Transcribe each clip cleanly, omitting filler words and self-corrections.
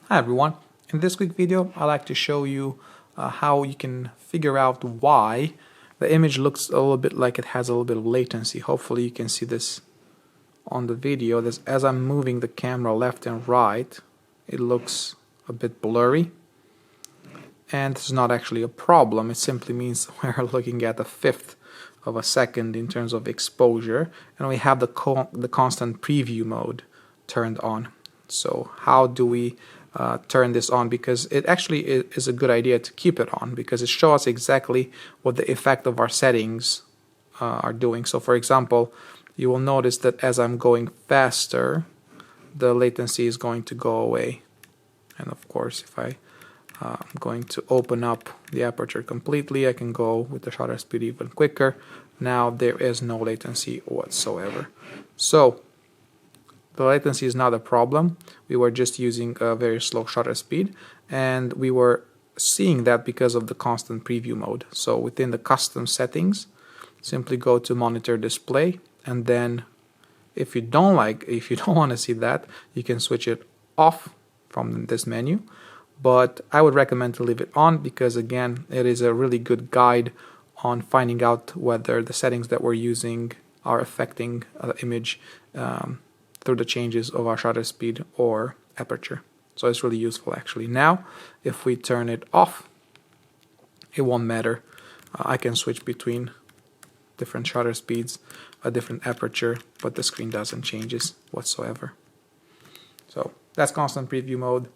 Hi everyone, in this quick video I'd like to show you how you can figure out why the image looks a little bit like it has a little bit of latency. Hopefully you can see this on the video. As I'm moving the camera left and right, it looks a bit blurry, and this is not actually a problem. It simply means we're looking at a fifth of a second in terms of exposure, and we have the constant preview mode turned on. So how do we turn this on? Because it actually is a good idea to keep it on, because it shows us exactly what the effect of our settings are doing. So for example, you will notice that as I'm going faster, the latency is going to go away. And of course, if I'm going to open up the aperture completely, I can go with the shutter speed even quicker. Now there is no latency whatsoever. So the latency is not a problem. We were just using a very slow shutter speed, and we were seeing that because of the constant preview mode. So within the custom settings, simply go to monitor display, and then if you don't want to see that, you can switch it off from this menu. But I would recommend to leave it on, because again, it is a really good guide on finding out whether the settings that we're using are affecting the image through the changes of our shutter speed or aperture. So it's really useful actually. Now, if we turn it off, it won't matter. I can switch between different shutter speeds, a different aperture, but the screen doesn't change whatsoever. So that's constant preview mode,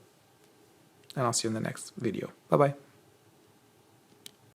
and I'll see you in the next video. Bye bye.